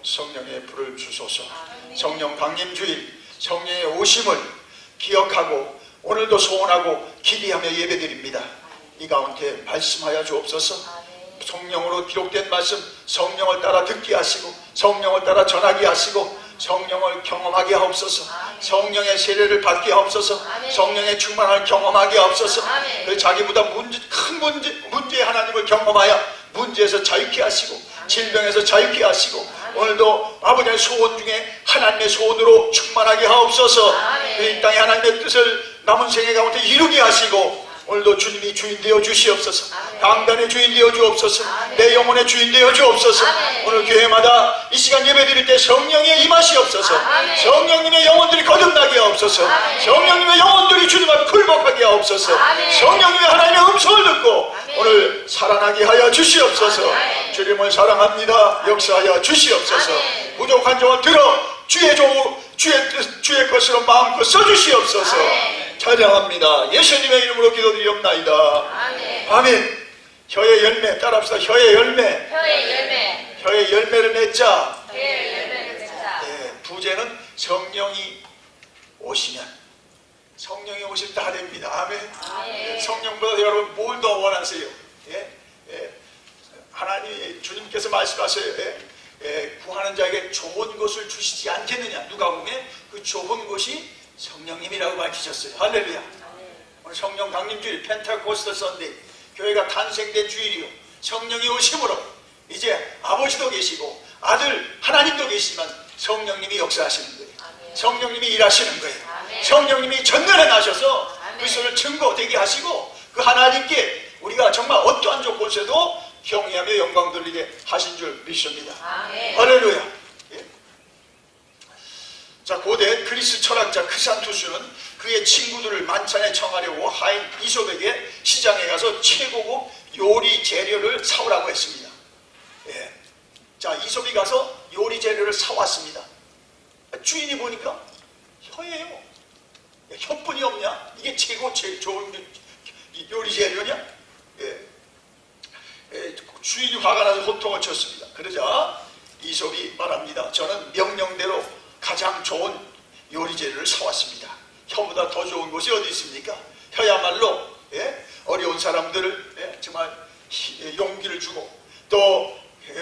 성령의 불을 주소서. 성령 강림주일 성령의 오심을 기억하고 오늘도 소원하고 기대하며 예배드립니다. 이 가운데 말씀하여 주옵소서. 성령으로 기록된 말씀 성령을 따라 듣게 하시고 성령을 따라 전하게 하시고 성령을 경험하게 하옵소서. 성령의 세례를 받게 하옵소서. 성령의 충만을 경험하게 하옵소서. 자기보다 큰 문제의 하나님을 경험하여 문제에서 자유케 하시고 질병에서 자유케 하시고 오늘도 아버지의 소원 중에 하나님의 소원으로 충만하게 하옵소서. 이 땅에 하나님의 뜻을 남은 생애 가운데 이루게 하시고 오늘도 주님이 주인 되어 주시옵소서. 강단의 주인 되어 주옵소서. 내 영혼의 주인 되어 주옵소서. 오늘 교회마다 이 시간 예배드릴 때 성령의 임하시옵소서. 성령님의 영혼들이 거듭나게 하옵소서. 성령님의 영혼들이 주님 앞에 굴복하게 하옵소서. 성령님의 하나님의 음성을 듣고 오늘 살아나게 하여 주시옵소서. 주님을 사랑합니다. 역사하여 주시옵소서. 부족한 점을 들어 주의 것으로 마음껏 써주시옵소서. 찬양합니다. 예수님의 이름으로 기도드리옵나이다. 아멘. 혀의 열매 따라합시다. 혀의 열매. 혀의 열매를 맺자. 부제는 성령이 오시면 성령이 오실 때 하됩니다. 아멘. 성령보다 여러분 뭘 더 원하세요? 하나님 주님께서 말씀하세요. 구하는 자에게 좋은 것을 주시지 않겠느냐. 누가복음에 그 좋은 것이 성령님이라고 밝히셨어요. 할렐루야. 오늘 성령 강림주일 펜타코스트 선데이 교회가 탄생된 주일이요 성령이 오심으로 이제 아버지도 계시고 아들 하나님도 계시지만 성령님이 역사하시는 거예요. 성령님이 일하시는 거예요. 성령님이 전면에 나셔서 그리스도를 증거되게 하시고 그 하나님께 우리가 정말 어떠한 조건에도 경외하며 영광 돌리게 하신 줄 믿습니다. 할렐루야. 자, 고대 그리스 철학자 크산투스는 그의 친구들을 만찬에 청하려고 하인 이솝에게 시장에 가서 최고급 요리 재료를 사오라고 했습니다. 자, 이솝이 가서 요리 재료를 사왔습니다. 주인이 보니까 혀예요. 혀뿐이 없냐? 이게 제일 좋은 요리 재료냐? 주인이 화가 나서 호통을 쳤습니다. 그러자 이솝이 말합니다. 저는 명령대로 가장 좋은 요리 재료를 사왔습니다. 혀보다 더 좋은 곳이 어디 있습니까? 혀야말로 어려운 사람들을 정말 용기를 주고 또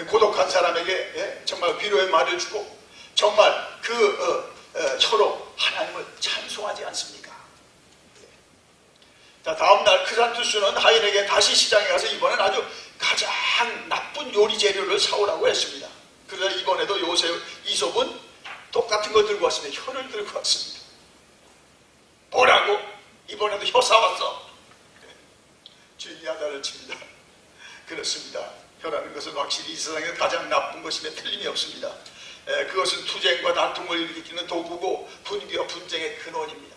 고독한 사람에게 정말 위로의 말을 주고 정말 그 혀로 하나님을 찬송하지 않습니까? 자, 다음날 크산투스는 하인에게 다시 시장에 가서 이번엔 아주 가장 나쁜 요리 재료를 사오라고 했습니다. 그러자 이번에도 이솝은 똑같은 거 들고 왔습니다. 혀를 들고 왔습니다. 뭐라고? 이번에도 혀 사왔어. 주인이 야단을 칩니다. 그렇습니다. 혀라는 것은 확실히 이 세상에 가장 나쁜 것임에 틀림이 없습니다. 그것은 투쟁과 다툼을 일으키는 도구고 분기와 분쟁의 근원입니다.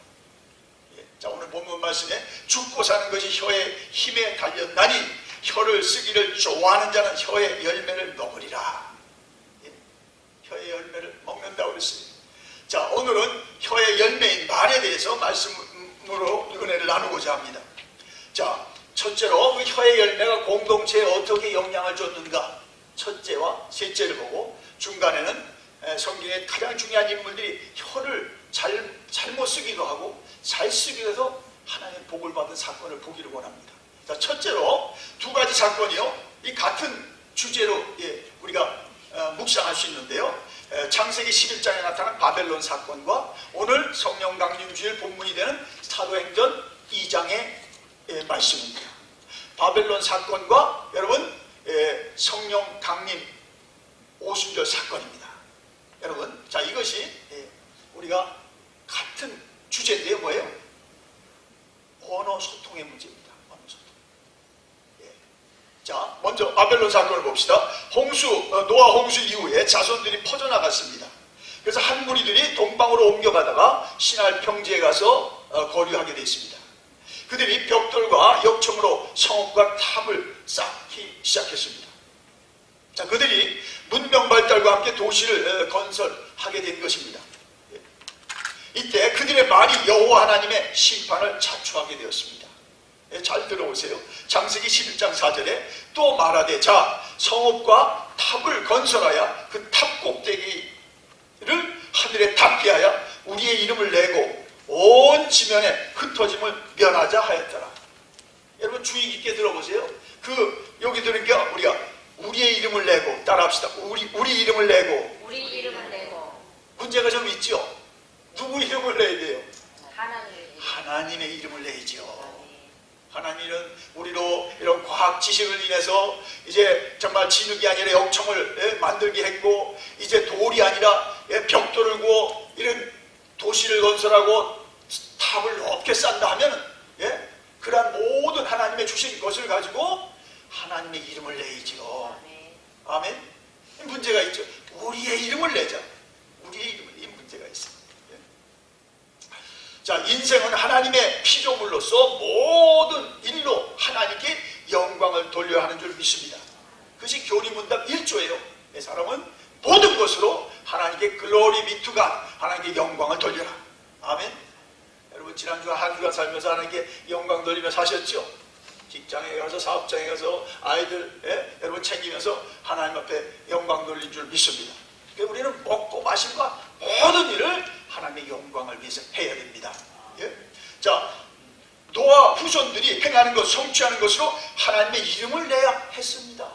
자, 오늘 본문 말씀에 죽고 사는 것이 혀의 힘에 달렸나니 혀를 쓰기를 좋아하는 자는 혀의 열매를 먹으리라. 혀의 열매를 먹는다고 그랬어요. 자, 오늘은 혀의 열매인 말에 대해서 말씀으로 은혜를 나누고자 합니다. 자, 첫째로 그 혀의 열매가 공동체에 어떻게 영향을 줬는가 첫째와 셋째를 보고 중간에는 성경의 가장 중요한 인물들이 혀를 잘못 쓰기도 하고 잘 쓰기도 해서 하나님의 복을 받은 사건을 보기를 원합니다. 자, 첫째로 두 가지 사건이요 이 같은 주제로 우리가 묵상할 수 있는데요. 창세기 11장에 나타난 바벨론 사건과 오늘 성령 강림주일 본문이 되는 사도행전 2장의 말씀입니다. 바벨론 사건과 여러분 성령 강림 오순절 사건입니다. 여러분, 자, 이것이 우리가 같은 주제인데요. 뭐예요? 언어 소통의 문제입니다. 언어 소통. 자, 먼저 바벨론 사건을 봅시다. 노아 홍수 이후에 자손들이 퍼져나갔습니다. 그래서 한 무리들이 동방으로 옮겨가다가 신할 평지에 가서 거류하게 됐습니다. 그들이 벽돌과 역청으로 성읍과 탑을 쌓기 시작했습니다. 자, 그들이 문명 발달과 함께 도시를 건설하게 된 것입니다. 이때 그들의 말이 여호와 하나님의 심판을 자초하게 되었습니다. 잘 들어오세요. 창세기 11장 4절에 또 말하되 자 성읍과 탑을 건설하여 그 탑 꼭대기에 지면에 흩어짐을 면하자 하였더라. 여러분 주의 깊게 들어보세요. 여기 들으니까 우리가 우리의 이름을 내고 따라합시다. 우리 이름을 내고. 우리 이름을 내고. 문제가 좀 있죠. 누구 이름을 내야 돼요? 하나님의 이름을 내야죠. 하나님은 우리로 이런 과학 지식을 인해서 이제 정말 진흙이 아니라 영청을 만들게 했고, 이제 돌이 아니라 벽돌을 구워 이런 도시를 건설하고 탑을 높게 쌓는다 하면 그러한 모든 하나님의 주신 것을 가지고 하나님의 이름을 내야죠. 아멘. 문제가 있죠. 우리의 이름을 내자. 우리의 이름은 이 문제가 있습니다. 자, 인생은 하나님의 피조물로서 모든 일로 하나님께 영광을 돌려야 하는 줄 믿습니다. 그것이 교리문답 1조예요. 이 사람은 모든 것으로 하나님께 글로리 미투가 하나님께 영광을 돌려라. 아멘. 여러분 지난주 한 주간 살면서 하나님께 영광 돌리며 사셨죠? 직장에 가서 사업장에 가서 아이들 여러분 챙기면서 하나님 앞에 영광 돌린 줄 믿습니다. 그러니까 우리는 먹고 마심과 모든 일을 하나님의 영광을 위해서 해야 됩니다. 자, 노아 후손들이 행하는 것, 성취하는 것으로 하나님의 이름을 내야 했습니다.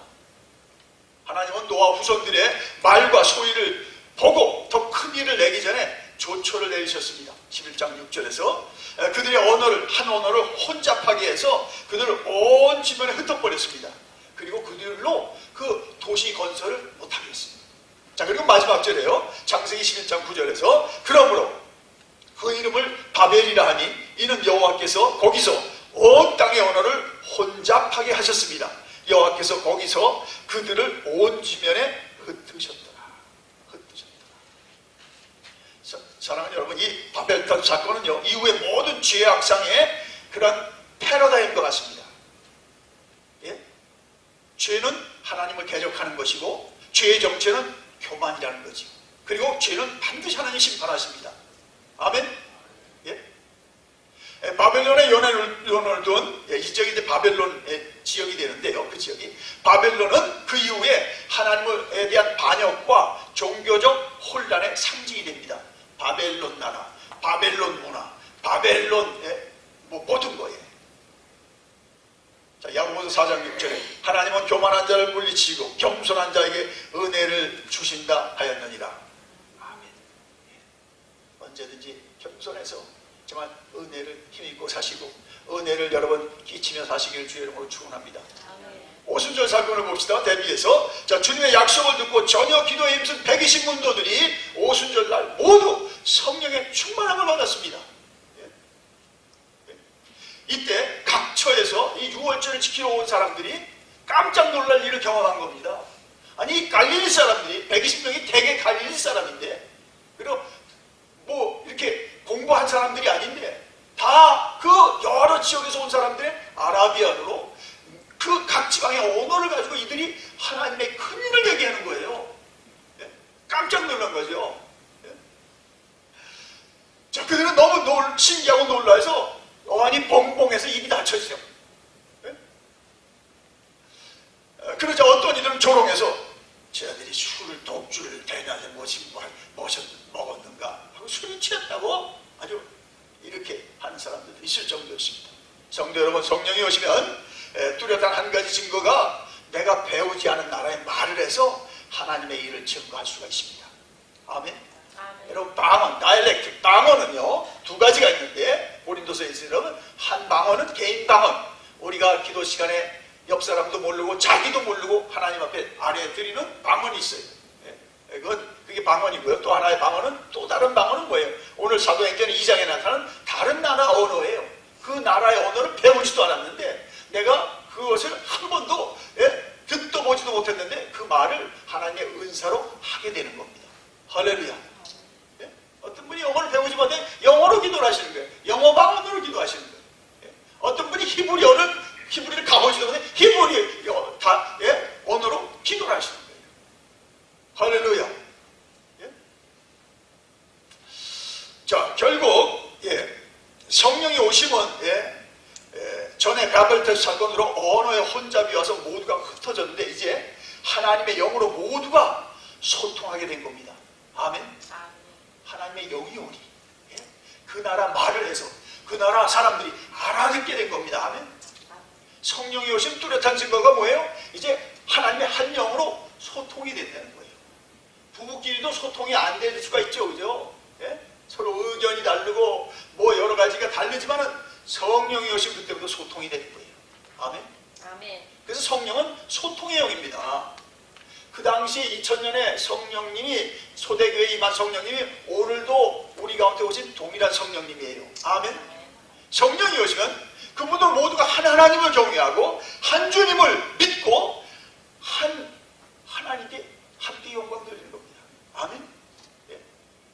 하나님은 노아 후손들의 말과 소리를 보고 더 큰 일을 내기 전에 조처를 내리셨습니다. 11장 6절에서 그들의 언어를 한 언어를 혼잡하게 해서 그들을 온 지면에 흩어버렸습니다. 그리고 그들로 그 도시 건설을 못하게 했습니다. 자, 그리고 마지막 절에요. 창세기 11장 9절에서 그러므로 그 이름을 바벨이라 하니 이는 여호와께서 거기서 온 땅의 언어를 혼잡하게 하셨습니다. 여호와께서 거기서 그들을 온 지면에 흩으셨더라. 사랑하는 여러분, 이 바벨탑 사건은요, 이후의 모든 죄의 악상의 그런 패러다임과 같습니다. 죄는 하나님을 대적하는 것이고 죄의 정체는 교만이라는 거지. 그리고 죄는 반드시 하나님 심판하십니다. 아멘. 바벨론의 연원을 둔 이쪽이 이제 바벨론의 지역이 되는데요. 그 지역이 바벨론은 그 이후에 하나님에 대한 반역과 종교적 혼란의 상징이 됩니다. 바벨론 나라, 바벨론 문화, 바벨론의 모든 거예요. 자, 야고보서 4장 6절에 하나님은 교만한 자를 물리치고 겸손한 자에게 은혜를 주신다 하였느니라. 아멘. 언제든지 겸손해서 정말 은혜를 힘입고 사시고 은혜를 여러분 끼치며 사시기를 주의 이름으로 축원합니다. 오순절 사건을 봅시다. 대비해서 자, 주님의 약속을 듣고 전혀 기도에 힘쓴 120문도들이 오순절날 모두 성령의 충만함을 받았습니다. 이때 각처에서 이 유월절을 지키러 온 사람들이 깜짝 놀랄 일을 경험한 겁니다. 아니 갈릴리 사람들이 120명이 대개 갈릴리 사람인데, 그리고 뭐 이렇게 공부한 사람들이 아닌데 다 그 여러 지역에서 온 사람들의 아라비아어로 그 각 지방의 언어를 가지고 이들이 하나님의 큰 일을 얘기하는 거예요. 깜짝 놀란 거죠. 자, 그들은 너무 신기하고 놀라서 어안이 뻥뻥해서 입이 닫혀지죠. 그러자 어떤 이들은 조롱해서 쟤들이 술을 독주를 대낮에 먹었는가 하고 술이 취했다고 아주 이렇게 하는 사람들도 있을 정도였습니다. 성도 여러분, 성령이 오시면 뚜렷한 한 가지 증거가 내가 배우지 않은 나라에 말을 해서 하나님의 일을 증거할 수가 있습니다. 아멘. 여러분, 방언, 다이렉트, 방언은요 두 가지가 있는데 고린도서에 있으면 한 방언은 개인 방언, 우리가 기도 시간에 옆 사람도 모르고 자기도 모르고 하나님 앞에 아뢰 드리는 방언이 있어요. 그게 방언이고요. 또 하나의 방언은, 또 다른 방언은 뭐예요? 오늘 사도행전 2장에 나타나는 다른 나라 언어예요. 그 나라의 언어를 배우지도 않았는데 내가 그것을 한 번도 듣도 보지도 못했는데 그 말을 하나님의 은사로 하게 되는 겁니다. 할렐루야. 어떤 분이 영어를 배우지 못해 영어로 기도를 하시는 거예요. 영어 방언으로 기도하시는 거예요. 어떤 분이 히브리를 가보지도 못해 히브리 언어로 기도를 하시는 거예요. 할렐루야. 자, 결국 성령이 오시면 전에 바벨탑 사건으로 언어의 혼잡이 와서 모두가 흩어졌는데 이제 하나님의 영으로 모두가 소통하게 된 겁니다. 아멘. 하나님의 영이 오니 그 나라 말을 해서 그 나라 사람들이 알아듣게 된 겁니다. 아멘. 성령이 오신 뚜렷한 증거가 뭐예요? 이제 하나님의 한 영으로 소통이 된다는 거예요. 부부끼리도 소통이 안 될 수가 있죠, 그죠? 예? 서로 의견이 다르고 뭐 여러 가지가 다르지만은 성령이 오신 그때부터 소통이 되는 거예요. 아멘. 아멘. 그래서 성령은 소통의 영입니다. 그 당시 2000년에 성령님이 초대교회에 임한 성령님이 오늘도 우리 가운데 오신 동일한 성령님이에요. 아멘. 성령이 오시면 그분들 모두가 한 하나님을 경외하고 한 주님을 믿고 하나님께 함께 영광 돌리는 겁니다. 아멘. 예.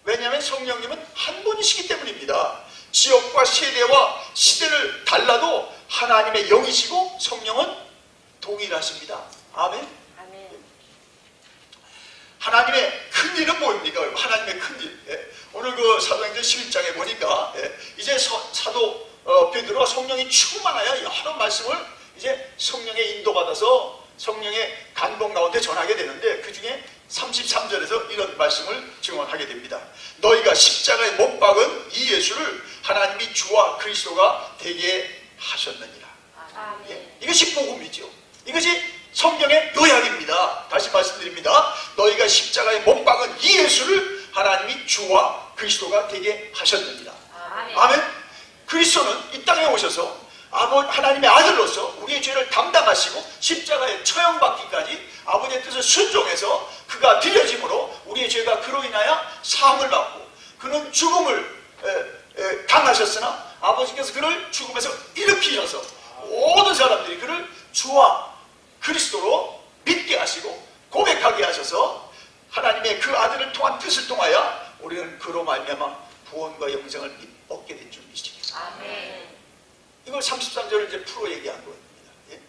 왜냐하면 성령님은 한 분이시기 때문입니다. 지역과 세대와 시대를 달라도 하나님의 영이시고 성령은 동일하십니다. 아멘. 하나님의 큰 일은 뭐입니까? 하나님의 큰 일. 예. 오늘 그 사도행전 11장에 보니까 이제 사도 베드로가 성령이 충만하여 여러 말씀을 이제 성령의 인도받아서 성령의 감동 가운데 전하게 되는데 그 중에 33절에서 이런 말씀을 증언하게 됩니다. 너희가 십자가에 못 박은 이 예수를 하나님이 주와 그리스도가 되게 하셨느니라. 예. 이것이 복음이죠. 이것이 성경의 요약입니다. 다시 말씀드립니다. 너희가 십자가에 못 박은 이 예수를 하나님이 주와 그리스도가 되게 하셨느니라. 아멘. 그리스도는 이 땅에 오셔서 하나님의 아들로서 우리의 죄를 담당하시고 십자가에 처형받기까지 아버지의 뜻을 순종해서 그가 드려짐으로 우리의 죄가 그로 인하여 사함을 받고 그는 죽음을 당하셨으나 아버지께서 그를 죽음에서 일으키셔서 모든 사람들이 그를 주와 그리스도로 믿게 하시고 고백하게 하셔서 하나님의 그 아들을 통한 뜻을 통하여 우리는 그로 말미암아 구원과 영생을 얻게 된 줄이시죠. 아멘. 이걸 33절을 이제 풀어 얘기한 겁니다. 예?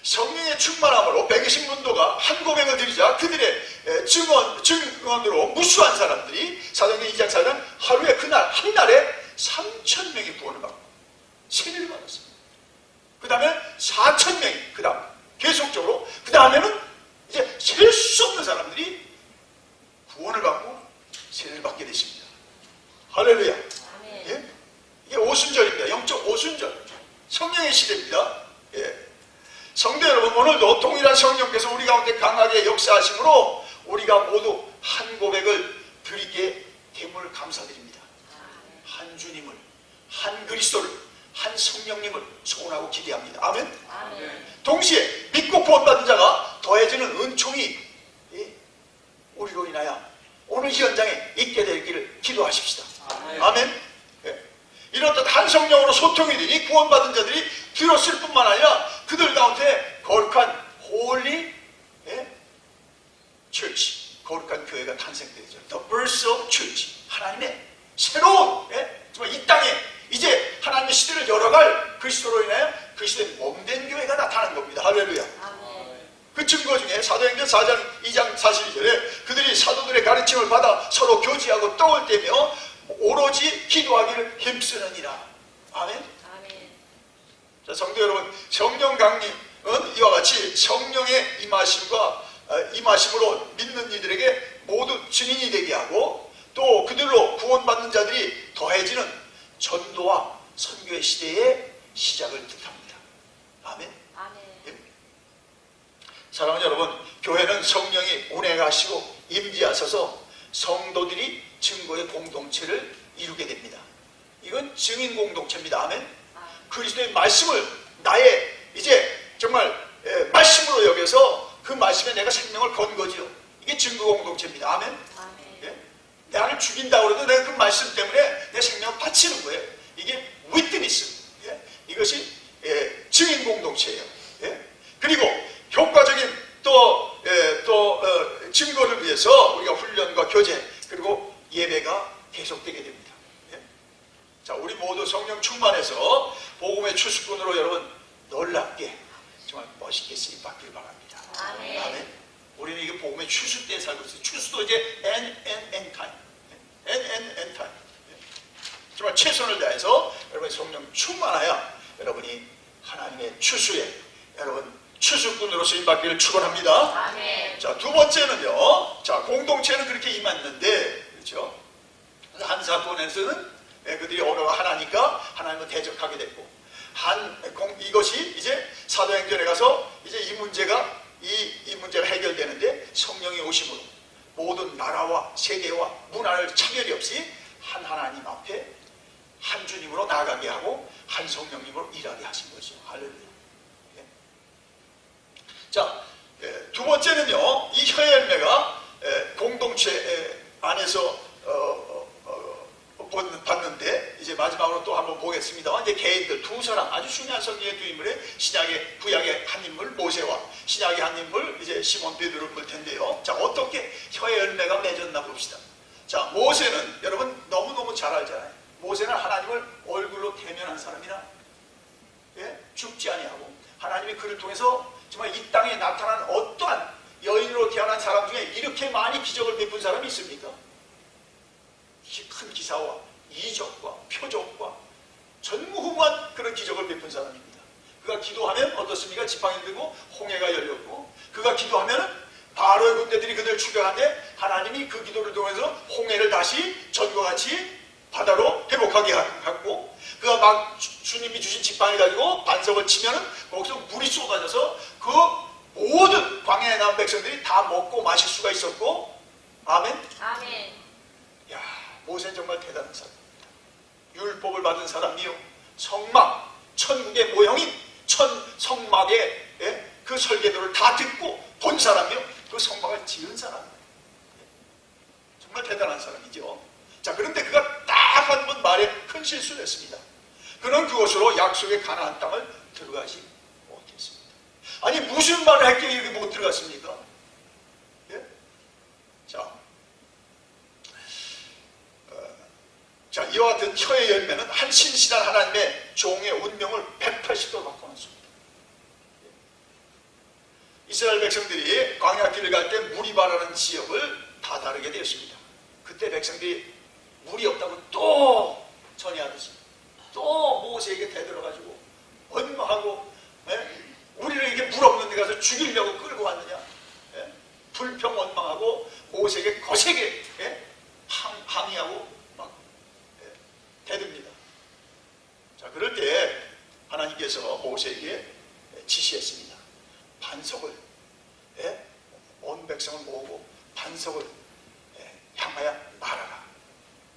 성령의 충만함으로 120문도가 한 고백을 드리자 그들의 증언으로 무수한 사람들이 사도행전 2장 4장 하루에 그날 한 날에 3,000명이 구원을 받고 세례를 받았습니다. 그 다음에 4,000명이 그 다음 계속적으로 그 다음에는 이제 셀 수 없는 사람들이 구원을 받고 세례를 받게 되십니다. 할렐루야. 예? 이게 오순절입니다. 영적 오순절. 성령의 시대입니다. 예. 성도 여러분, 오늘도 동일한 성령께서 우리 가운데 강하게 역사하심으로 우리가 모두 한 고백을 드리게 됨을 감사드립니다. 한 주님을, 한 그리스도를, 한 성령님을 소원하고 기대합니다. 아멘. 동시에 믿고 구원받은 자가 더해지는 은총이 우리로 인하여 오늘 현장에 있게 되기를 기도하십시다. 아멘. 예. 이렇듯 한 성령으로 소통이 되니 구원받은 자들이 들었을 뿐만 아니라 그들 가운데 거룩한 홀리 처치, 거룩한 교회가 탄생되죠. The birth of church. 하나님의 새로운 정말 이 땅에 이제 하나님의 시대를 열어갈 그리스도로 인하여 그리스도의 몸된 교회가 나타나는 겁니다. 할렐루야. 그 증거 중에 사도행전 4장 2장 42절에 그들이 사도들의 가르침을 받아 서로 교제하고 떡을 떼며 오로지 기도하기를 힘쓰느니라. 아멘. 자, 성도 여러분, 성령 강림은 이와 같이 성령의 임하심으로 믿는 이들에게 모두 증인이 되게 하고 또 그들로 구원받는 자들이 더해지는 전도와 선교의 시대의 시작을 뜻합니다. 아멘. 예. 사랑하는 여러분, 교회는 성령이 운행하시고 임재하셔서 성도들이 증거의 공동체를 이루게 됩니다. 이건 증인 공동체입니다. 아멘. 그리스도의 말씀을 나의 이제 정말 말씀으로 여겨서 그 말씀에 내가 생명을 건 거죠. 이게 증거 공동체입니다. 아멘. 예? 나를 죽인다고 해도 내가 그 말씀 때문에 내 생명을 바치는 거예요. 이게 위트니스. 예? 이것이 증인 공동체예요. 예? 그리고 효과적인 또 증거를 위해서 우리가 훈련과 교제 그리고 예배가 계속되게 됩니다. 예? 자, 우리 모두 성령 충만해서 복음의 추수꾼으로 여러분 놀랍게 정말 멋있게 쓰임 받기를 바랍니다. 아멘. 아멘. 우리는 이게 복음의 추수 때에 살고 있어요. 추수도 이제 end time. end time. 정말 최선을 다해서 여러분의 성령 충만하여 여러분이 하나님의 추수에 여러분 추수꾼으로 쓰임 받기를 축원합니다. 아멘. 자, 두 번째는요. 자, 공동체는 그렇게 임했는데, 그렇죠? 한 사건에서는 그들이 언어가 하나니까 하나님은 대적하게 됐고, 이것이 이제 사도행전에 가서 이제 이 문제가 해결되는데 성령이 오심으로 모든 나라와 세대와 문화를 차별이 없이 한 하나님 앞에 한 주님으로 나아가게 하고 한 성령님으로 일하게 하신 것이죠. 할렐루야. 자, 두 번째는요, 이 혀의 열매가 공동체 안에서 봤는데, 이제 마지막으로 또 한번 보겠습니다. 이제 개인들 두 사람, 아주 중요한 성경의 두 인물의 신약의 구약의 한 인물 모세와 신약의 한 인물 이제 시몬 베드로를 볼 텐데요. 자, 어떻게 혀의 열매가 맺었나 봅시다. 자, 모세는 여러분 너무너무 잘 알잖아요. 모세는 하나님을 얼굴로 대면한 사람이라, 죽지 아니하고 하나님이 그를 통해서 정말 이 땅에 나타난 어떠한 여인으로 태어난 사람 중에 이렇게 많이 기적을 베푼 사람이 있습니까? 큰 기사와 이적과 표적과 전무후무한 그런 기적을 베푼 사람입니다. 그가 기도하면 어떻습니까? 지팡이를 들고 홍해가 열렸고, 그가 기도하면 바로의 군대들이 그들을 추격하는데 하나님이 그 기도를 통해서 홍해를 다시 전과 같이 바다로 회복하게 하고, 그가 막 주님이 주신 지팡이 가지고 반석을 치면은 거기서 물이 쏟아져서 그 모든 광야에 나온 백성들이 다 먹고 마실 수가 있었고, 아멘. 아멘. 야, 모세는 정말 대단한 사람입니다. 율법을 받은 사람이요, 성막, 천국의 모형인 성막의 그 설계도를 다 듣고 본 사람이요, 그 성막을 지은 사람. 정말 대단한 사람이죠. 자, 그런데 그가 딱 한 번 말에 큰 실수를 했습니다. 그는 그것으로 약속의 가나안 땅을 들어가지 못했습니다. 아니, 무슨 말을 했기에 이렇게 못 들어갔습니까? 자, 이와 같은 혀의 열매는 한 신실한 하나님의 종의 운명을 180도 바꿔놨습니다. 이스라엘 백성들이 광야길을 갈 때 무리바라는 지역을 다 다르게 되었습니다. 그때 백성들이 물이 없다고 또 전이하듯이 또 모세에게 대들어가지고 원망하고, 우리를 이게 물 없는 데 가서 죽이려고 끌고 왔느냐, 불평 원망하고 모세에게 거세게 항의하고 막 대듭니다. 자, 그럴 때 하나님께서 모세에게 지시했습니다. 반석을, 온 백성을 모으고 반석을 향하여 말하라.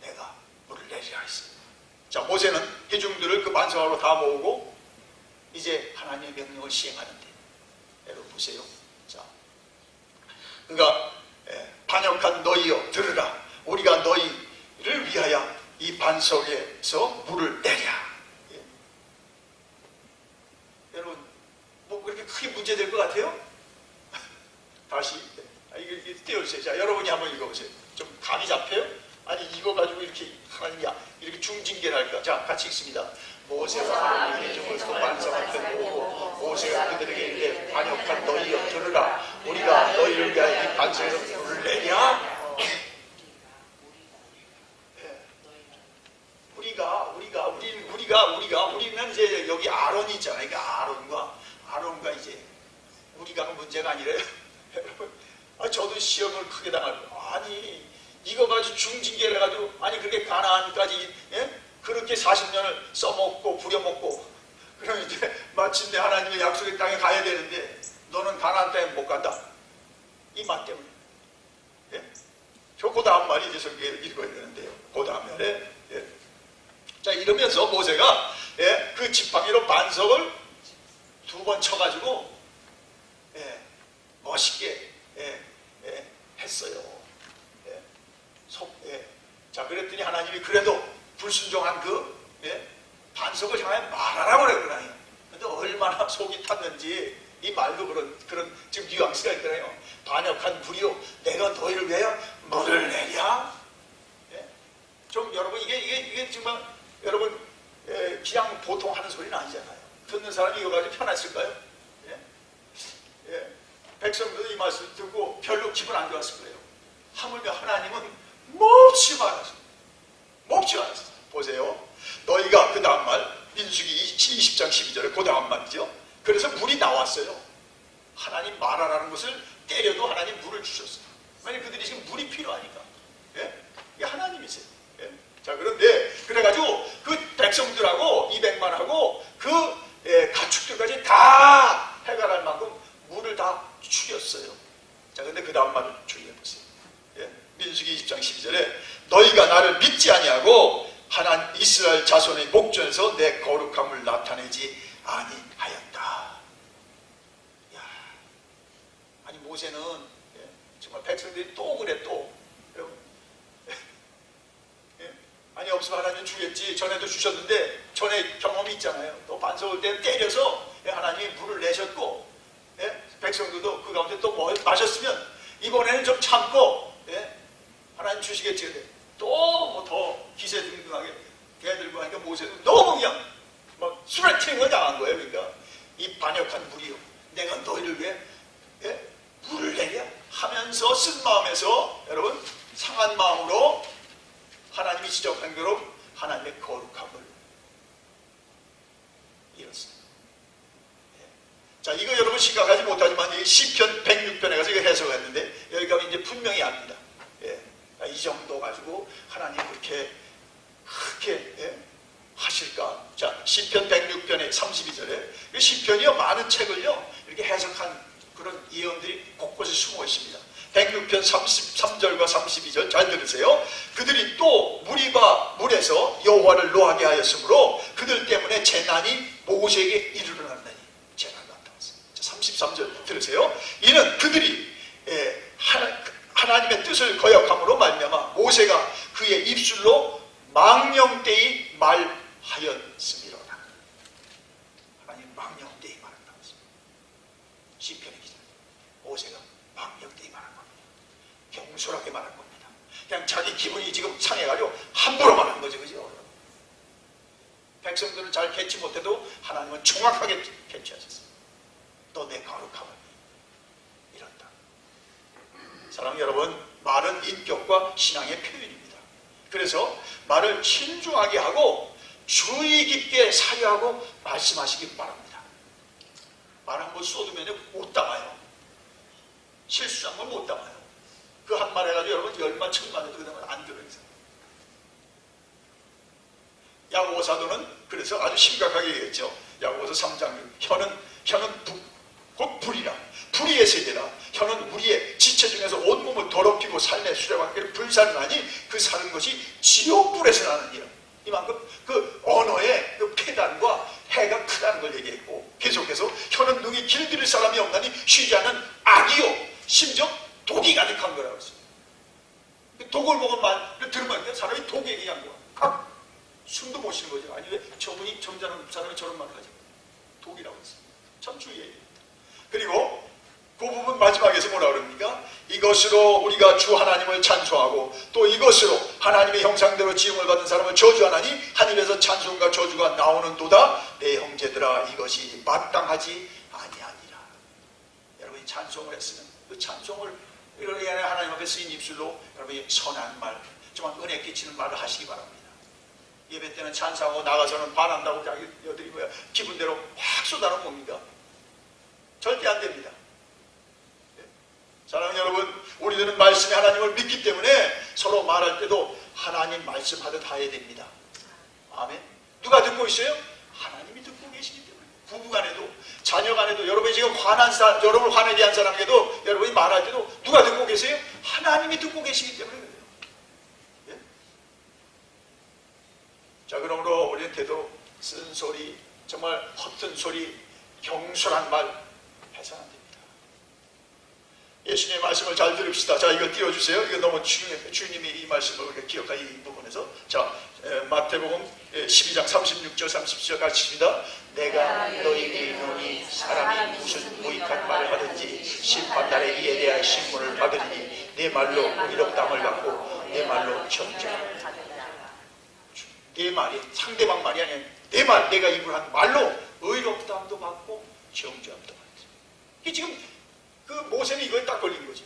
내가 물을 내리라 했습니다. 자, 모세는 회중들을 그 반석으로 다 모으고 이제 하나님의 명령을 시행하는데, 여러분 보세요. 자, 그가 반역한 너희여 들으라. 우리가 너희를 위하여 이 반석에서 물을 내랴. 여러분, 뭐 그렇게 크게 문제될 것 같아요? 다시 이게 띄워주세요. 자, 여러분이 한번 읽어보세요. 좀 감이 잡혀요? 아니, 이거 가지고 이렇게 하나님이 이렇게 중징계를 할까? 자, 같이 읽습니다. 모세가 하나님의 종을 그 반석 앞에 모으고 모세가 그들에게 이르되 반역한 너희여 들으라. 우리가 너희를 위하여 이 반석에서 물을 내랴. 우리는 이제 여기 아론이 있잖아요. 그러니까 아론과 이제 우리가 문제가 아니래요. 저도 시험을 크게 당하고, 아니 이거 가지고 중징계를 해가지고, 아니 그렇게 가나안까지 그렇게 40년을 써먹고 부려먹고, 그러면 이제 마침내 하나님의 약속의 땅에 가야 되는데 너는 가나안 땅에 못 간다, 이 말 때문에. 그 다음 말이 이제 성경에 읽어야 되는데요. 그 다음 말에 자, 이러면서 모세가 그 지팡이로 반석을 2번 쳐가지고 멋있게 했어요. 자, 그랬더니 하나님이 그래도 불순종한 그 반석을 향해 말하라고 그랬거든요. 근데 얼마나 속이 탔는지 이 말도 그런 지금 뉘앙스가 있잖아요. 반역한 불이요, 내가 너희를 위하여 물을 내랴. 좀 여러분 이게 정말 여러분 그냥 보통 하는 소리는 아니잖아요. 듣는 사람이 이거 가지고 편했을까요? 백성들도 이 말씀 듣고 별로 기분 안 좋았을 거예요. 하물며 하나님은 먹지 말았어요. 먹지 말았어요. 보세요. 너희가 그 다음 말 민수기 20장 12절에 그 다음 말이죠. 그래서 물이 나왔어요. 하나님 말하라는 것을 때려도 하나님 물을 주셨어요. 만약 그들이 지금 물이 필요하니까. 이게 하나님이세요. 자, 그런데 그래가지고 민수기 20장 12절에 너희가 나를 믿지 아니하고 하나님 이스라엘 자손의 목전에서 내 거룩함을 나타내지 아니하였다. 야, 아니 모세는 정말 백성들이 또 그래 또 여러분, 아니 없으면 하나님 주겠지. 전에도 주셨는데 전에 경험이 있잖아요. 또 반석을 때 때려서 하나님이 물을 내셨고 백성들도 그 가운데 또 뭐 마셨으면 이번에는 좀 참고 하나님 주시겠지. 또 뭐 더 기세등등하게 대들고 하니까 모세는 너무 그냥 막 스트레칭을 당한 거예요. 그러니까 이 반역한 무리요, 내가 너희를 위해 물을 내려 하면서 쓴 마음에서 여러분 상한 마음으로 하나님이 지적한 대로 하나님의 거룩함을 잃었어요. 자, 이거 여러분 심각하지 못하지만 이 시편 106편에 가서 이거 해석했는데 여기 가면 이제 분명히 압니다. 이 정도 가지고 하나님 그렇게 크게 하실까? 자, 시편 106편의 32절에 시편이요 많은 책을요 이렇게 해석한 그런 예언들이 곳곳에 숨어 있습니다. 106편 33절과 32절 잘 들으세요. 그들이 또 무리바 물에서 여호와를 노하게 하였으므로 그들 때문에 재난이 모세에게 이르러났나니. 재난이 나타났어요. 33절 들으세요. 이는 그들이 하나님의 뜻을 거역함으로 말미암아 모세가 그의 입술로 망령되이 말하였음이로다. 하나님 망령되이 말한다고 했습니다. 시편의 기자 모세가 망령되이 말한 겁니다. 경솔하게 말한 겁니다. 그냥 자기 기분이 지금 상해가지고 함부로 말한 거죠. 그죠? 백성들은 잘 캐치 못해도 하나님은 정확하게 캐치하셨어요. 너 내 거룩함을 이런다. 사랑하는 여러분, 말은 인격과 신앙의 표현입니다. 그래서 말을 신중하게 하고 주의 깊게 사려하고 말씀하시기 바랍니다. 말 한번 쏟으면 못 담아요. 실수한 건 못 담아요. 그 한 말 해가지고 여러분 열만 천만 해도 그다음에 안 들어요. 야고보 사도는 그래서 아주 심각하게 얘기했죠. 야고보서 3장 혀는 곧 불이라 불의의 세계라. 혀는 우리의 지체 중에서 온몸을 더럽히고 삶의 수레관계를 불살하니 그 사는 것이 지옥불에서 나는 이라. 이만큼 그 언어의 그 폐단과 해가 크다는 걸 얘기했고, 계속해서 혀는 능히 길들일 사람이 없나니 쉬지 않은 악이요 심지어 독이 가득한 거라고 했어요. 독을 먹은 말을 들으면 사람이 독 얘기한 거야. 숨도 못 쉬는 거죠. 아니 왜 저분이 점잖은 사람이 저런 말을 하죠. 독이라고 했어요. 참 주의해야 됩니다. 그리고 그 부분 마지막에서 뭐라 그럽니까? 이것으로 우리가 주 하나님을 찬송하고 또 이것으로 하나님의 형상대로 지음을 받은 사람을 저주하나니 하늘에서 찬송과 저주가 나오는도다. 내 형제들아 이것이 마땅하지 아니하니라. 여러분이 찬송을 했으면 그 찬송을 이렇게 하나님 앞에 쓰인 입술로 여러분이 선한 말, 정말 은혜 끼치는 말을 하시기 바랍니다. 예배 때는 찬송하고 나가서는 반한다고 자기 여들이 뭐야 기분대로 확 쏟아놓은 뭡니까? 절대 안 됩니다. 사랑하는 여러분, 우리들은 말씀의 하나님을 믿기 때문에 서로 말할 때도 하나님 말씀하듯 해야 됩니다. 아멘. 누가 듣고 있어요? 하나님이 듣고 계시기 때문에. 부부간에도 자녀간에도 여러분이 지금 여러분 화내게 한 사람에게도 여러분이 말할 때도 누가 듣고 계세요? 하나님이 듣고 계시기 때문에 그래요. 예? 자, 그러므로 우리는 되도록 쓴소리, 정말 허튼 소리, 경솔한 말 해서는 안 됩니다. 예수님의 말씀을 잘 들읍시다. 자, 이거 띄워주세요. 이거 너무 중요해요. 주님이 이 말씀을 우리가 기억할 이 부분에서. 자, 마태복음 12장 36절 37절 같이 씁니다. 내가 너희에게 이르노니 사람이 무슨 무익한 말을 하든지 심판날에 이에 대한 신문을 받으니 내 말로 의롭다함을 받고 내 말로 정죄함을 받으리라. 내 말이 상대방 말이 아니라 내 말, 내가 입을 한 말로 의롭다함도 받고 정죄함도 받습니다. 이게 지금 그 모세는 이거에 딱 걸린 거죠.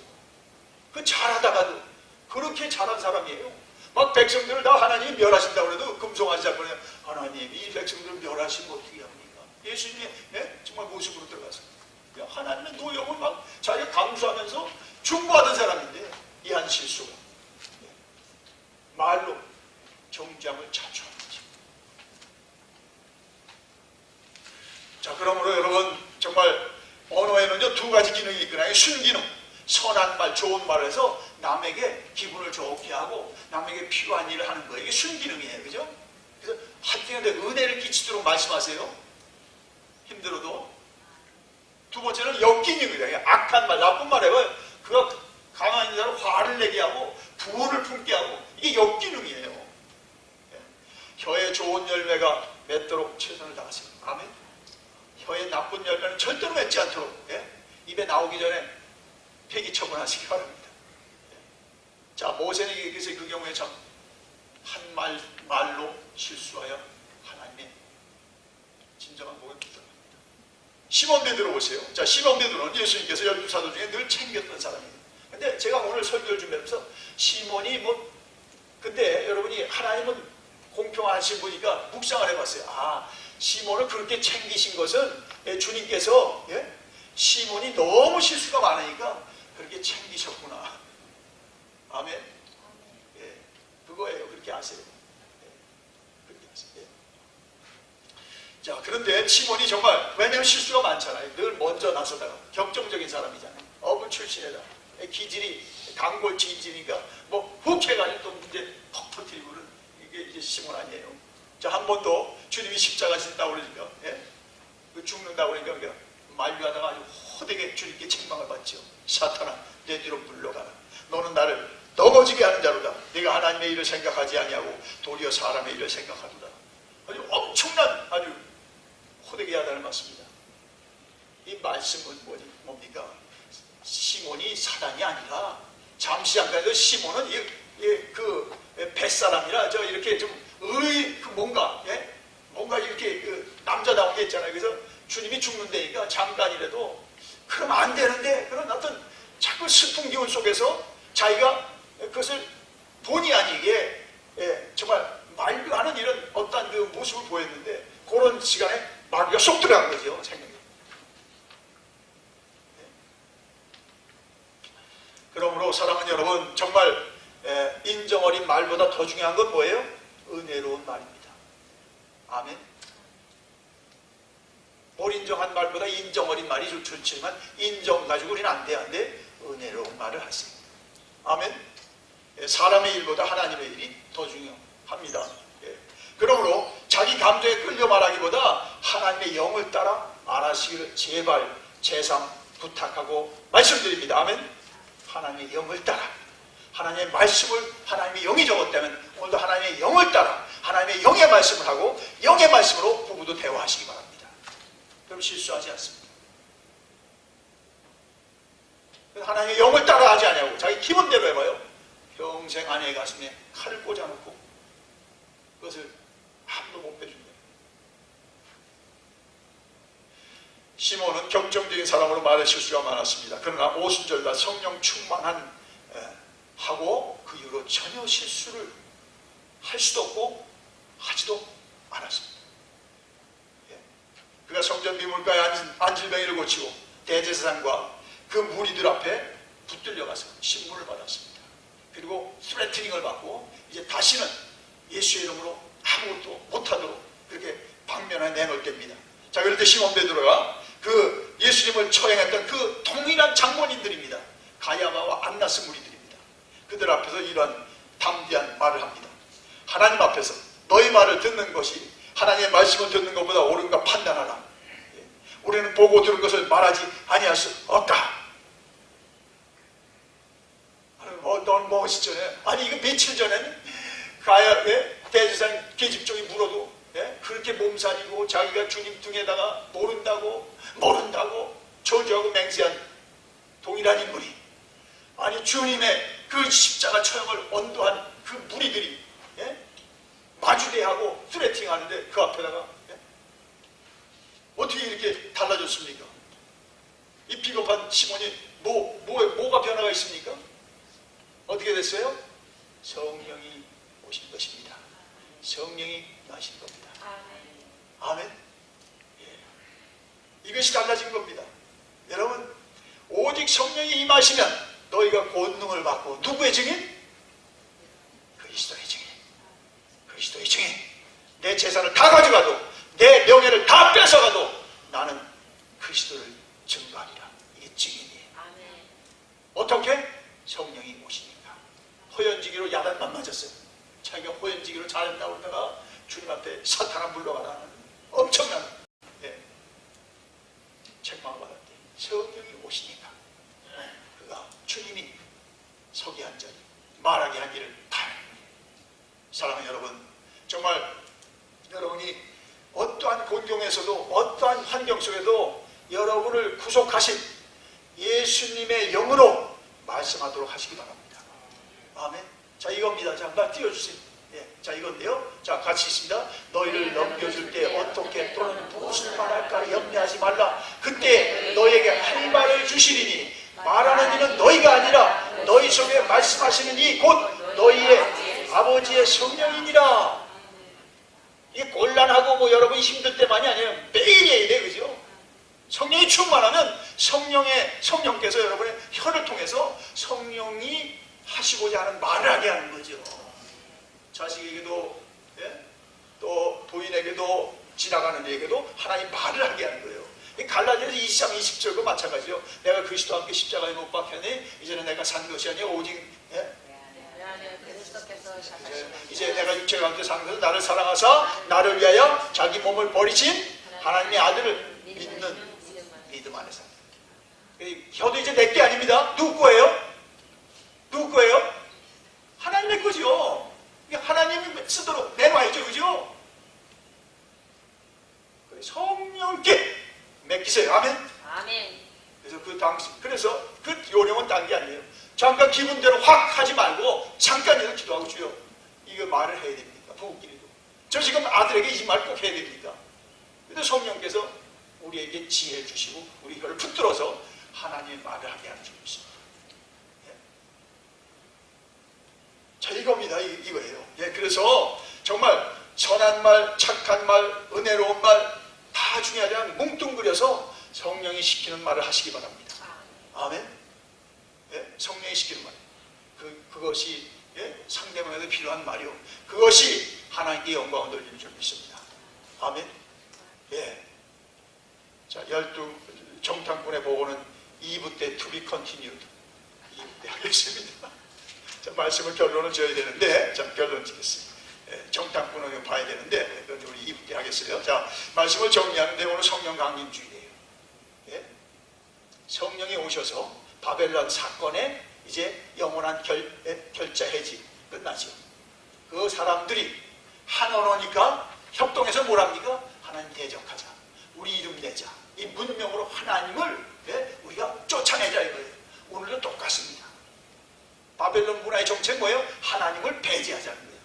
그 잘하다가도 그렇게 잘한 사람이에요. 막 백성들을 다 하나님이 멸하신다고 해도 금송아지 사건에 하나님이 이 백성들을 멸하시면 어떻게 합니까? 예수님이 정말 모습으로 들어가서 하나님의 노역을 막 자기가 감수하면서 중보하던 사람인데 이 한 실수가 말로 정죄함을 자초한 거죠. 자, 그러므로 여러분 정말 언어에는요 두 가지 기능이 있거나 순기능, 선한 말, 좋은 말을 해서 남에게 기분을 좋게 하고 남에게 필요한 일을 하는 거예요. 이게 순기능이에요. 그죠? 그래서 하여튼 은혜를 끼치도록 말씀하세요. 힘들어도. 두 번째는 역기능이에요. 악한 말, 나쁜 말 해봐요. 그가 가만히 있는 사람 화를 내게 하고 부호를 품게 하고, 이게 역기능이에요. 예. 혀에 좋은 열매가 맺도록 최선을 다하세요. 아멘. 혀에 나쁜 열매는 절대로 맺지 않도록, 예? 입에 나오기 전에 폐기 처분하시기 바랍니다. 예. 자, 모세는 그래서 그 경우에 참 한 말로 실수하여 하나님의 진정한 복을 붙들어갑니다. 시몬 베드로 보세요. 자, 시몬 베드로는 예수님께서 12사도 중에 늘 챙겼던 사람이에요. 근데 제가 오늘 설교를 준비하면서 시몬이 근데 여러분이 하나님은 공평하신 분이니까 묵상을 해봤어요. 아, 시몬을 그렇게 챙기신 것은 주님께서, 예? 시몬이 너무 실수가 많으니까 그렇게 챙기셨구나. 아멘. 예, 그거예요. 그렇게 아세요. 예, 그렇게 아세요. 예. 자, 그런데 시몬이 정말, 왜냐하면 실수가 많잖아요. 늘 먼저 나서다가 격정적인 사람이잖아요. 어부 출신에다 기질이 강골치 기질이니까 훅 해가지고 또 문제 퍽 터뜨리고는, 이게 이제 시몬 아니에요. 자, 한 번도 주님이 십자가 진다고 그러니까, 예? 죽는다고 그러니까 만류하다가 아주 호되게 주님께 책망을 받죠. 사탄아, 내 뒤로 물러가라. 너는 나를 넘어지게 하는 자로다. 네가 하나님의 일을 생각하지 아니하고 도리어 사람의 일을 생각하도다. 아주 엄청난, 아주 호되게 하다는 말씀입니다. 이 말씀은 뭡니까? 시몬이 사단이 아니라, 잠시 잠깐에도 시몬은 그 뱃사람이라 이렇게 좀 뭔가, 예? 뭔가 이렇게 남자다운 게 있잖아요. 그래서 주님이 죽는다니까 잠깐이라도 그러면 안 되는데, 그런 어떤 자꾸 슬픈 기운 속에서 자기가 그것을 본의 아니게, 예, 정말 만류하는 이런 어떤 그 모습을 보였는데, 그런 시간에 마귀가 쏙 들어간 거죠. 생명에. 예. 그러므로 사랑하는 여러분, 정말 인정 어린 말보다 더 중요한 건 뭐예요? 은혜로운 말입니다. 아멘. 불인정한 말보다 인정 어린 말이 좋지만, 인정 가지고 우리는 안 돼, 안 돼. 은혜로운 말을 하세요. 아멘. 사람의 일보다 하나님의 일이 더 중요합니다. 예. 그러므로 자기 감정에 끌려 말하기보다 하나님의 영을 따라 말하시기를 제발 제삼 부탁하고 말씀드립니다. 아멘. 하나님의 영을 따라, 하나님의 말씀을, 하나님의 영이 적었다면 오늘도 하나님의 영을 따라 하나님의 영의 말씀을 하고 영의 말씀으로 부부도 대화하시기 바랍니다. 그럼 실수하지 않습니다. 하나님의 영을 따라 하지 않냐고 자기 기분대로 해봐요. 평생 아내의 가슴에 칼을 꽂아놓고 그것을 아무도 못 빼준다. 시몬은 격정적인 사람으로 말할 실수가 많았습니다. 그러나 오순절과 성령 충만한 하고 그 이후로 전혀 실수를 할 수도 없고 하지도 않았습니다. 그가 성전 비물가에 안질병이를 고치고 대제사장과 그 무리들 앞에 붙들려 가서 신문을 받았습니다. 그리고 스트레트닝을 받고 이제 다시는 예수의 이름으로 아무것도 못하도록 그렇게 방면에 내놓을 때입니다. 자, 그럴 때 시몬 베드로가 그 예수님을 처형했던 그 동일한 장본인들입니다. 가야바와 안나스 무리들입니다. 그들 앞에서 이러한 담대한 말을 합니다. 하나님 앞에서 너희 말을 듣는 것이 하나님의 말씀을 듣는 것보다 옳은가 판단하라. 우리는 보고 들은 것을 말하지 아니할 수 없다. 넌 무엇이 전에? 아니 이거 며칠 전에는 가야의 대제사장 계집종이 물어도 그렇게 몸살이고 자기가 주님 등에다가 모른다고 저주하고 맹세한 동일한 인물이, 아니 주님의 그 십자가 처형을 언도한 그 무리들이 마주대하고 스트레팅하는데 그 앞에다가 어떻게 이렇게 달라졌습니까? 이 비겁한 시몬이 뭐가 변화가 있습니까? 어떻게 됐어요? 성령이 오신 것입니다. 성령이 나신 겁니다. 아멘. 예. 이것이 달라진 겁니다. 여러분, 오직 성령이 임하시면 너희가 권능을 받고, 누구의 증인? 그리스도의 증인. 그리스도의 증인. 내 재산을 다 가져가도, 내 명예를 다 뺏어가도 나는 그리스도를 증거하리라. 이게 증인이에요. 어떻게? 성령이 오시니까. 호연지기로 야단만 맞았어요. 자기가 호연지기로 잘한다고 그러다가 주님 앞에 사탄아 물러가라는 엄청난 책망을 받았대. 성령이 오시니까 그가 주님이 서기 한 자리 말하게 한 일을 다. 사랑하는 여러분, 정말 여러분이 어떠한 곤경에서도 어떠한 환경 속에도 여러분을 구속하신 예수님의 영으로 말씀하도록 하시기 바랍니다. 아멘. 자, 이겁니다. 자, 한번 띄워주세요. 자, 이건데요. 자, 같이 있습니다. 너희를 넘겨줄 때 어떻게 또는 무엇을 말할까 염려하지 말라. 그때 너희에게 할 말을 주시리니 말하는 이는 너희가 아니라 너희 속에 말씀하시는 이 곧 너희의 아버지의 성령이니라. 이게 곤란하고 뭐 여러분이 힘들 때만이 아니에요. 매일 해야 돼, 그죠? 성령이 충만하면 성령께서 여러분의 혀를 통해서 성령이 하시고자 하는 말을 하게 하는 거죠. 자식에게도 또 부인에게도 지나가는 이에게도 하나님 말을 하게 하는 거예요. 갈라디아서 20장 20절과 마찬가지죠. 내가 그리스도와 함께 십자가에 못 박혔니 이제는 내가 산 것이 아니라 오직 이제 내가 육체 가운데 사는 것은 나를 사랑하사 나를 위하여 자기 몸을 버리신 하나님의 아들을 믿는 믿음 안에서. 혀도 이제 내게 아닙니다. 누구 거예요? 누구 거예요? 하나님의 거죠. 하나님이 쓰도록 내놔야죠, 그죠? 성령께 맡기세요. 아멘. 아멘. 그래서 그 당시, 그래서 그 요령은 딴 게 아니에요. 잠깐 기분대로 확 하지 말고 잠깐이라도 기도하고 주여, 이거 말을 해야 됩니까? 부부끼리도. 저 지금 아들에게 이 말 꼭 해야 됩니까? 근데 성령께서 우리에게 지혜 주시고 우리 혀를 붙들어서 하나님의 말을 하게 하는 주님이십니다. 자, 이겁니다. 이거예요. 그래서 정말 선한 말, 착한 말, 은혜로운 말 다 중요하지만 뭉뚱그려서 성령이 시키는 말을 하시기 바랍니다. 아멘. 성령이 시키는 말. 그것이 상대방에게 필요한 말이요. 그것이 하나님께 영광을 돌리는 줄 믿습니다. 아멘. 자, 12 정탐꾼의 보고는 2부 때 to be continued. 2부 때 하겠습니다. 자, 말씀을 결론을 지어야 되는데, 자, 결론 짓겠습니다. 정탐꾼을 봐야 되는데, 그건 우리 2부 때 하겠어요. 자, 말씀을 정리하는데 오늘 성령 강림 주일이에요. 성령이 오셔서 바벨론 사건에 이제 영원한 결자 해지 끝나죠. 그 사람들이 한 언어니까 협동해서 뭘 합니까? 하나님 대적하자. 우리 이름 내자. 이 문명으로 하나님을 우리가 쫓아내자 이거예요. 오늘도 똑같습니다. 바벨론 문화의 정책 뭐예요? 하나님을 배제하자는 거예요.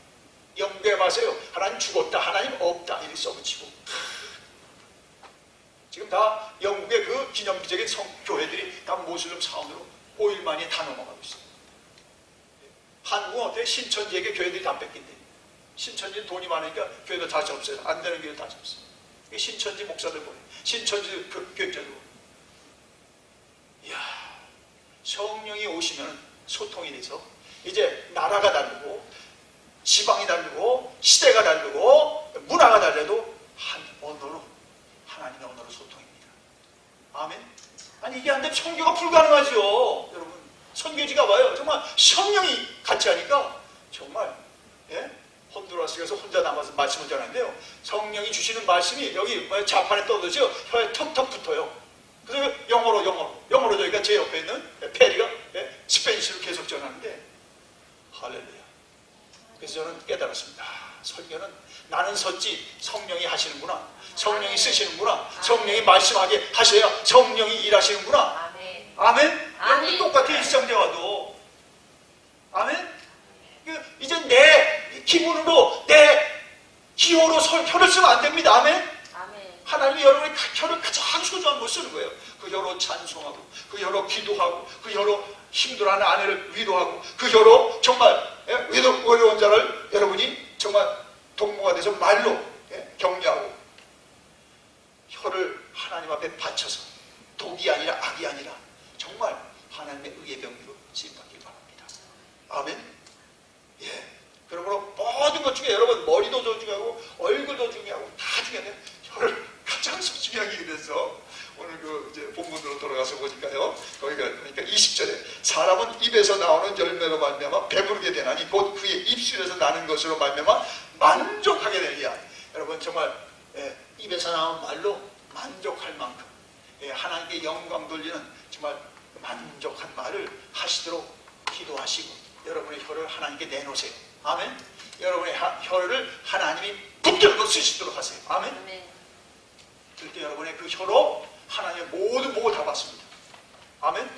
영국에 가세요. 하나님 죽었다. 하나님 없다. 이렇게 써붙이고. 지금 다 영국의 그 기념비적인 교회들이 다 모슬림 사원으로 5일 만에 다 넘어가고 있어요. 한국은 어때? 신천지에게 교회들이 다 뺏긴대. 신천지는 돈이 많으니까 교회도 다 접어요. 안 되는 교회 다 접어요. 신천지 목사들 보내. 신천지 교육자들 보내. 이야, 성령이 오시면 소통이 돼서 이제 나라가 다르고 지방이 다르고 시대가 다르고 문화가 달라도 한 언어로 하나님의 언어로 소통입니다. 아멘. 아니 이게 안 되면 선교가 불가능하죠. 여러분 선교지가 와요. 정말 성령이 같이 하니까 정말 혼두라스에 가서 혼자 남아서 말씀을 전하는데요. 성령이 주시는 말씀이 여기 자판에 떠들죠. 혀에 턱턱 붙어요. 그래서 영어로 저희가 제 옆에 있는 페리가 스페니쉬로 계속 전하는데 할렐루야. 그래서 저는 깨달았습니다. 설교는 나는 섰지 성령이 하시는구나. 성령이 쓰시는구나. 성령이 말씀하게 하셔야 성령이 일하시는구나. 아멘. 아멘? 여러분 똑같아요. 일상대화도. 아멘? 이제 내 기분으로 내 기호로 혀를 쓰면 안 됩니다. 아멘? 아멘. 하나님이 여러분의 혀를 가장 소중한 걸 쓰는 거예요. 그 혀로 찬송하고 그 혀로 기도하고 그 혀로 힘들어하는 아내를 위로하고 그 혀로 정말 어려운 자를 여러분이 정말 동무가 돼서 말로 격려하고 혀를 하나님 앞에 바쳐서 독이 아니라 악이 아니라 정말 하나님의 의의 병기로 쓰임받길 바랍니다. 아멘. 그러므로 모든 것 중에 여러분 머리도 중요하고 얼굴도 중요하고 다 중요한데 혀를 가장 소중하게 돼서 오늘 이제 본문으로 돌아가서 보니까요. 거기가 그러니까 20절에 사람은 입에서 나오는 열매로 말미암아 배부르게 되나니 곧 그의 입술에서 나는 것으로 말미암아 만족하게 되리라. 여러분 정말 입에서 나온 말로 만족할 만큼 하나님께 영광 돌리는 정말 만족한 말을 하시도록 기도하시고 여러분의 혀를 하나님께 내놓으세요. 아멘. 여러분의 혀를 하나님이 붙들고 쓰시도록 하세요. 아멘. 아멘. 그렇게 여러분의 그 혀로 하나님의 모든 복을 다 받습니다. 아멘. 아멘.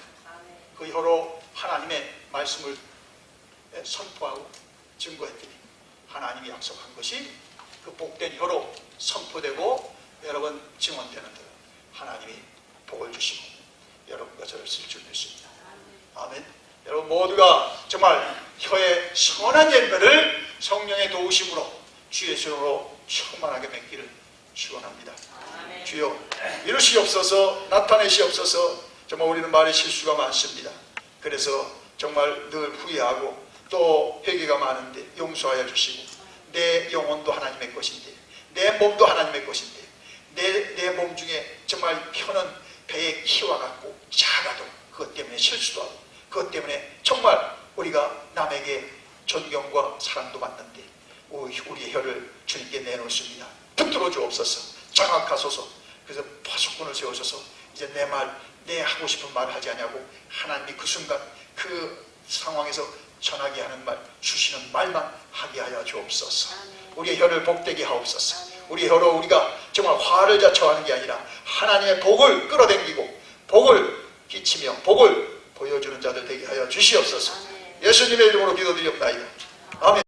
그 혀로 하나님의 말씀을 선포하고 증거했더니 하나님이 약속한 것이 그 복된 혀로 선포되고 여러분 증언되는 대로 하나님이 복을 주시고 여러분과 저를 쓸 줄 믿습니다. 아멘. 여러분 모두가 정말 혀의 선한 열매를 성령의 도우심으로 주의 이름으로 충만하게 맺기를 축원합니다. 아멘. 주여 이루시옵소서, 나타내시옵소서. 정말 우리는 말에 실수가 많습니다. 그래서 정말 늘 후회하고 또 회개가 많은데 용서하여 주시고 내 영혼도 하나님의 것인데 내 몸도 하나님의 것인데 내 몸 중에 정말 혀는 배의 키와 같고 작아도 그것 때문에 실수도 하고 그것 때문에 정말 우리가 남에게 존경과 사랑도 받는데 우리의 혀를 주님께 내놓습니다. 붙들어 주옵소서. 장악하소서. 그래서 파수꾼을 세우셔서 이제 내 하고 싶은 말을 하지 않냐고 하나님이 그 순간 그 상황에서 전하게 하는 말, 주시는 말만 하게 하여 주옵소서. 우리의 혀를 복되게 하옵소서. 우리의 혀로 우리가 정말 화를 자초하는 게 아니라 하나님의 복을 끌어당기고 복을 끼치며 복을 보여주는 자들 되게 하여 주시옵소서. 예수님의 이름으로 기도드리옵나이다. 아멘.